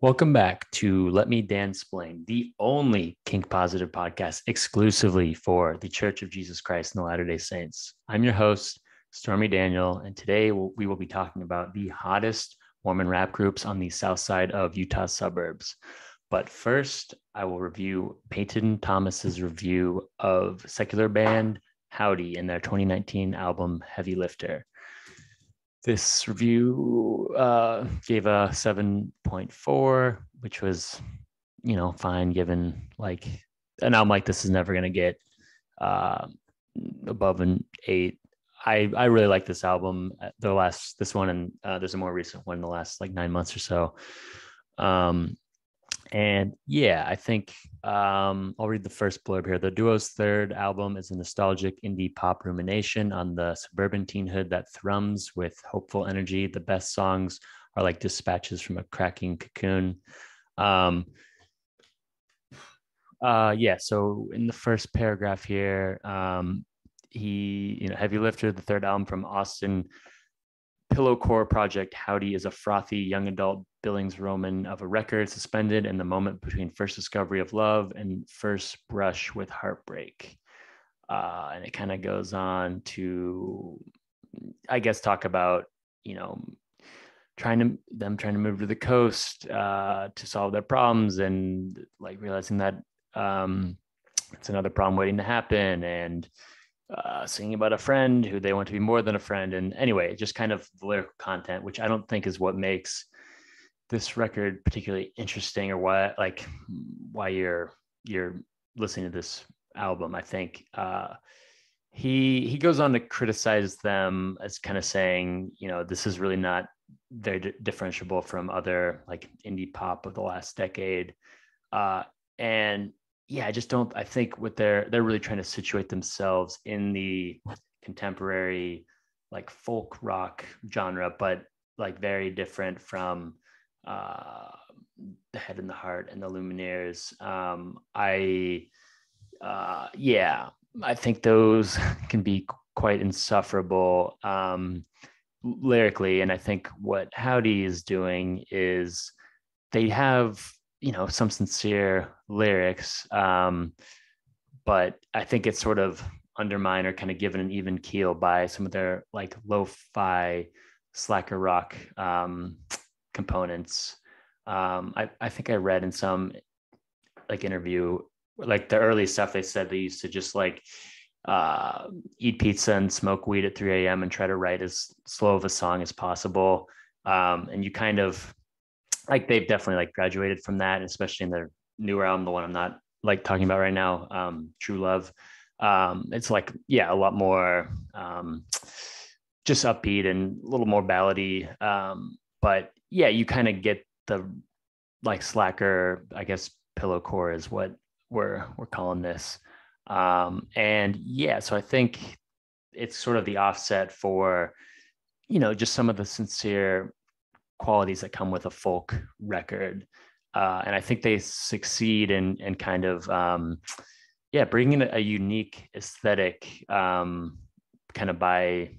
Welcome back to Let Me Dansplain, the only kink positive podcast exclusively for the Church of Jesus Christ and the Latter-day Saints. I'm your host, Stormy Daniel, and today we will be talking about the hottest Mormon rap groups on the south side of Utah suburbs. But first, I will review Peyton Thomas's review of secular band Hovvdy and their 2019 album Heavy Lifter. This review gave a 7.4, which was, fine this an album like this is never going to get above an 8. I really like this album. This one, and there's a more recent one in the last 9 months or so. And yeah, I think I'll read the first blurb here. The duo's third album is a nostalgic indie pop rumination on the suburban teenhood that thrums with hopeful energy. The best songs are like dispatches from a cracking cocoon. So in the first paragraph here, Heavy Lifter, the third album from Austin Pillowcore project Hovvdy, is a frothy young adult Billings Roman of a record suspended in the moment between first discovery of love and first brush with heartbreak. And it kind of goes on to, I guess, talk about, trying to move to the coast to solve their problems, and realizing that it's another problem waiting to happen, and singing about a friend who they want to be more than a friend. And anyway, just kind of the lyrical content, which I don't think is what makes this record particularly interesting, or why you're listening to this album. I think he goes on to criticize them as kind of saying, this is really not very differentiable from other indie pop of the last decade. And yeah, I think what they're really trying to situate themselves in the contemporary folk rock genre, but very different from the Head and the Heart and the Lumineers. I think those can be quite insufferable lyrically. And I think what Hovvdy is doing is they have some sincere lyrics, but I think it's sort of undermined or kind of given an even keel by some of their lo-fi slacker rock components. I think I read in some interview, the early stuff, they said they used to just eat pizza and smoke weed at 3 a.m. and try to write as slow of a song as possible. And you kind of they've definitely graduated from that, especially in their newer album, the one I'm not talking about right now, True Love. It's a lot more just upbeat and a little more ballady. But yeah, you kind of get the slacker, I guess, pillowcore is what we're calling this. And yeah, so I think it's sort of the offset for, just some of the sincere qualities that come with a folk record. And I think they succeed in kind of, bringing a unique aesthetic kind of by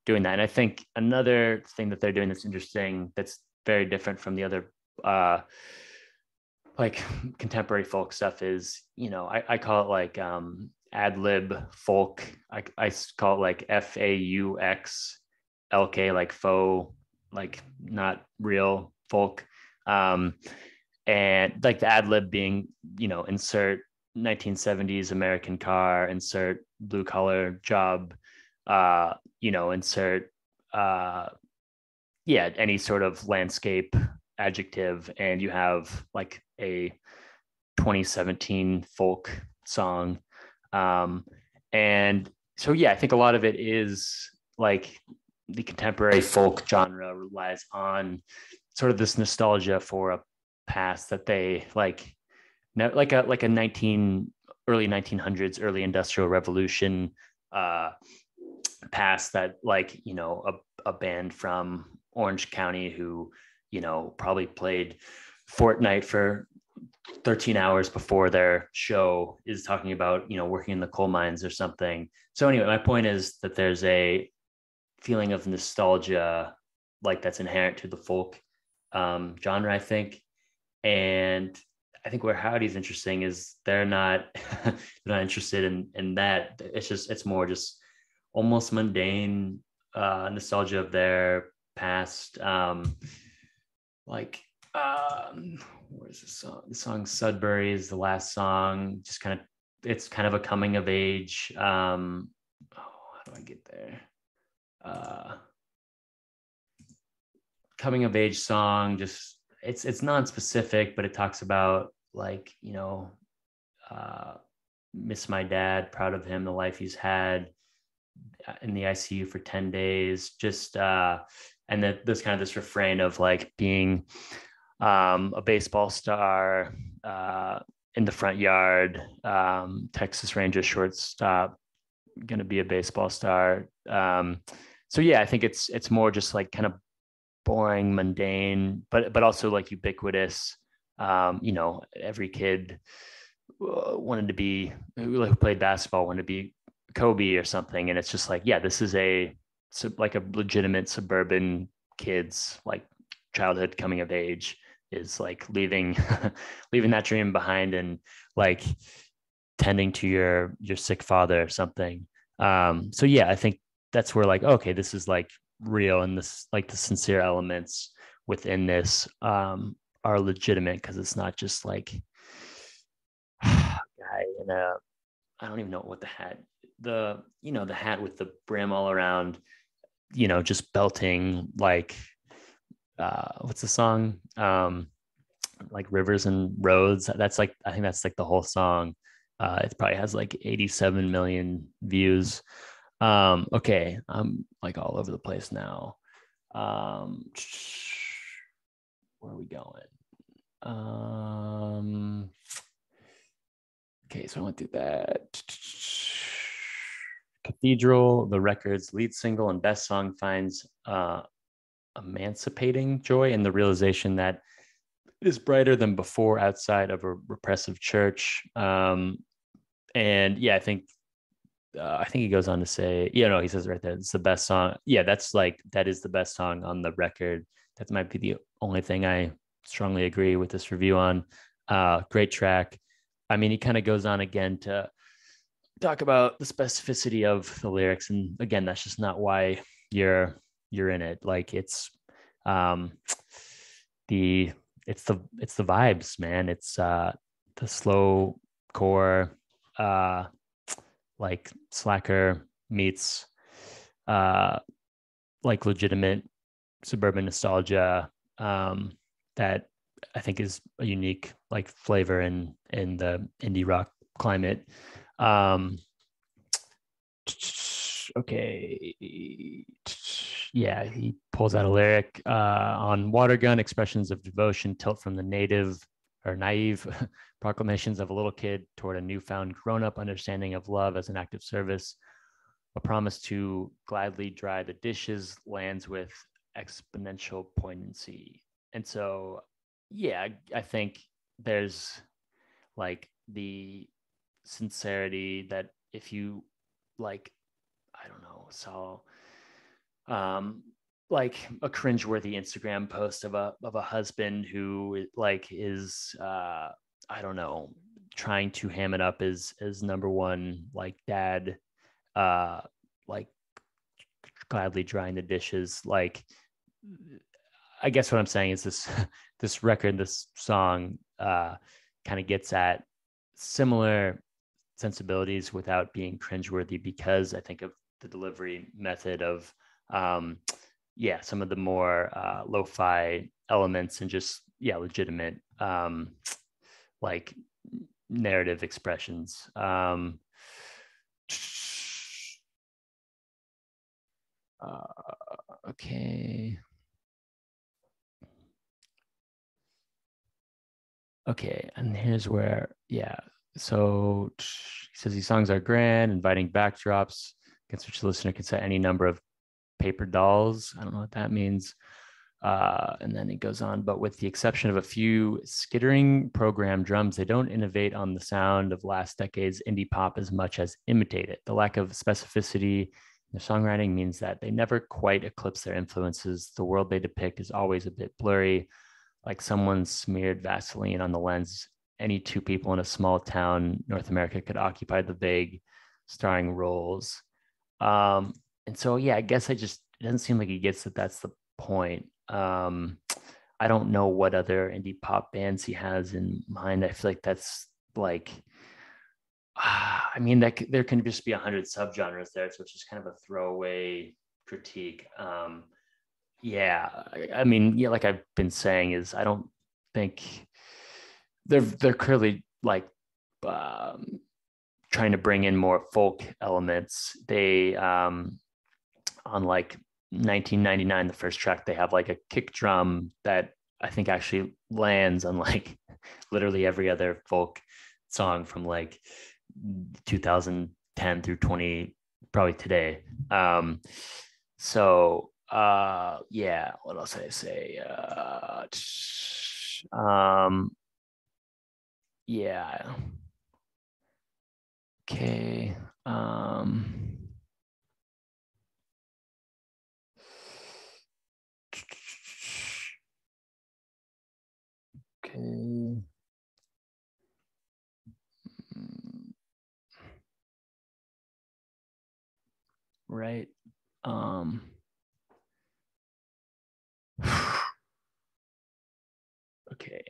doing that. And I think another thing that they're doing that's interesting, that's very different from the other contemporary folk stuff is, I call it ad lib folk. I call it FAUXLK, faux, not real folk. And the ad lib being, insert 1970s American car, insert blue collar job, insert any sort of landscape adjective, and you have a 2017 folk song. And so yeah, I think a lot of it is the contemporary folk genre relies on sort of this nostalgia for a past that they early 1900s, early industrial revolution past that a band from Orange County who probably played Fortnite for 13 hours before their show is talking about working in the coal mines or something. So anyway, my point is that there's a feeling of nostalgia that's inherent to the folk genre, I think. And I think where Howdy's interesting is they're not they're not interested in that. It's more just almost mundane nostalgia of their past. Like what is this song? The song Sudbury is the last song. Just kind of it's kind of a coming of age. How do I get there? Coming of age song. Just it's non-specific, but it talks about like miss my dad, proud of him, the life he's had in the ICU for 10 days. Just and then there's kind of this refrain of like being a baseball star in the front yard, Texas Rangers shortstop, going to be a baseball star. So yeah, I think it's more just like kind of boring, mundane, but also like ubiquitous. Every kid wanted to be who played basketball wanted to be Kobe or something, and it's just like, yeah, this is like a legitimate suburban kid's like childhood coming of age, is like leaving leaving that dream behind and like tending to your sick father or something. So yeah, I think that's where like, okay, this is like real, and this like the sincere elements within this are legitimate, because it's not just like guy in a, I don't even know what the hat, the hat with the brim all around, just belting like what's the song, like Rivers and Roads. That's like, I think that's like the whole song. It probably has like 87 million views. Okay, I'm like all over the place now. Where are we going? Okay, so I went through that. Cathedral, the record's lead single and best song, finds emancipating joy in the realization that it is brighter than before outside of a repressive church. And yeah, I think he goes on to say, he says right there, it's the best song. Yeah, that is the best song on the record. That might be the only thing I strongly agree with this review on. Great track. I mean, he kind of goes on again to talk about the specificity of the lyrics, and again, that's just not why you're in it. Like it's the vibes, man. It's the slow core, like Slacker meets like legitimate suburban nostalgia, that I think is a unique like flavor in the indie rock climate. Okay, yeah, he pulls out a lyric on Water Gun: expressions of devotion tilt from the naive proclamations of a little kid toward a newfound grown-up understanding of love as an act of service. A promise to gladly dry the dishes lands with exponential poignancy. And so, yeah, I think there's like the sincerity that if you like, I don't know, saw like a cringeworthy Instagram post of a husband who like is I don't know, trying to ham it up as number one like dad, like gladly drying the dishes. Like, I guess what I'm saying is this record, this song kind of gets at similar sensibilities without being cringeworthy, because I think of the delivery method of some of the more lo-fi elements and just legitimate like narrative expressions. Okay. And here's where, so he says these songs are grand, inviting backdrops against which the listener can set any number of paper dolls. I don't know what that means. And then he goes on, but with the exception of a few skittering programmed drums, they don't innovate on the sound of last decade's indie pop as much as imitate it. The lack of specificity in their songwriting means that they never quite eclipse their influences. The world they depict is always a bit blurry, like someone smeared Vaseline on the lens. Any two people in a small town, North America, could occupy the vague starring roles. And so, yeah, I guess it doesn't seem like he gets that that's the point. I don't know what other indie pop bands he has in mind. I feel like that's like, I mean, there can just be 100 subgenres there, so it's just kind of a throwaway critique. Yeah, I mean, yeah, like I've been saying, is I don't think they're clearly like trying to bring in more folk elements. They on like 1999, the first track, they have like a kick drum that I think actually lands on like literally every other folk song from like 2010 through 20, probably today. So yeah, what else did I say? Yeah. Okay. Okay. Right. Okay.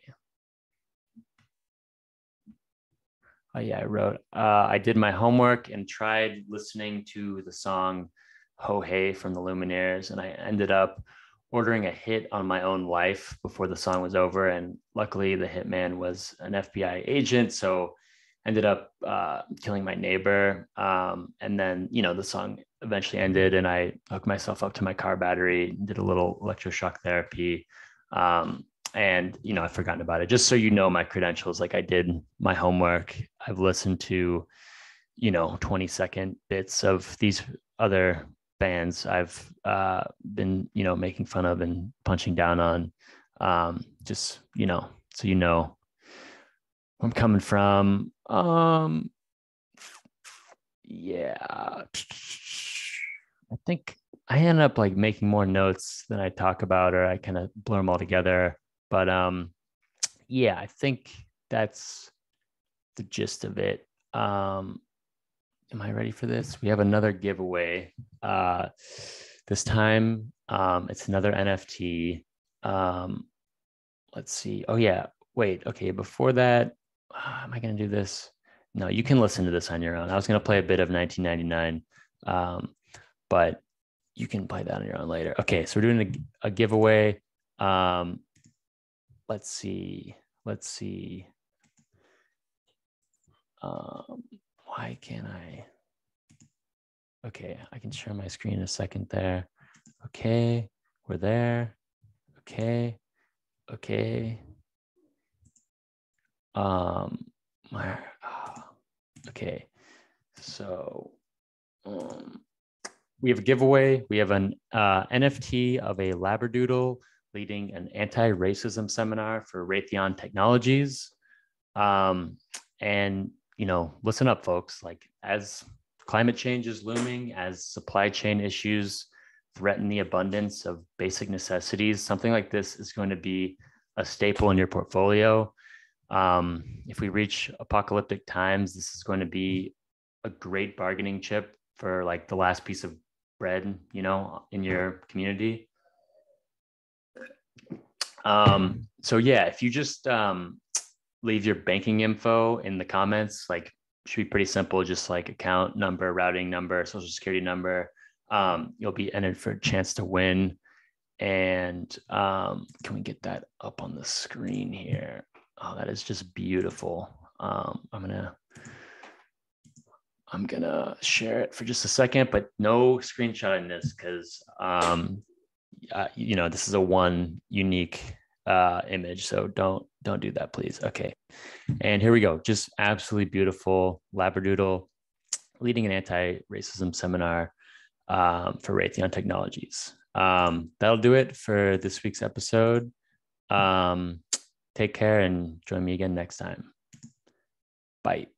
Oh yeah, I wrote. I did my homework and tried listening to the song "Ho Hey" from the Lumineers, and I ended up ordering a hit on my own life before the song was over. And luckily, the hitman was an FBI agent, so ended up killing my neighbor. And then, the song eventually ended, and I hooked myself up to my car battery, did a little electroshock therapy. And I've forgotten about it. Just so you know, my credentials, like I did my homework. I've listened to 20-second bits of these other bands I've been making fun of and punching down on, just so you know where I'm coming from. Yeah, I think I end up like making more notes than I talk about, or I kind of blur them all together. But yeah, I think that's the gist of it. Am I ready for this? We have another giveaway. This time, it's another NFT. Let's see. Oh yeah, wait. Okay, before that, am I going to do this? No, you can listen to this on your own. I was going to play a bit of 1999, but you can play that on your own later. Okay, so we're doing a giveaway. Let's see. Why can't I? Okay, I can share my screen in a second there. Okay, we're there. Okay. My okay. So we have a giveaway. We have an NFT of a Labradoodle leading an anti-racism seminar for Raytheon Technologies. And listen up, folks. Like, as climate change is looming, as supply chain issues threaten the abundance of basic necessities, something like this is going to be a staple in your portfolio. If we reach apocalyptic times, this is going to be a great bargaining chip for like the last piece of bread, in your community. So yeah, if you just leave your banking info in the comments, like, should be pretty simple, just like account number, routing number, social security number. You'll be entered for a chance to win. And can we get that up on the screen here? Oh, that is just beautiful. I'm gonna share it for just a second, but no screenshotting this, because this is a one unique image, so don't do that, please. Okay, and here we go. Just absolutely beautiful Labradoodle leading an anti-racism seminar for Raytheon Technologies. That'll do it for this week's episode. Take care and join me again next time. Bye.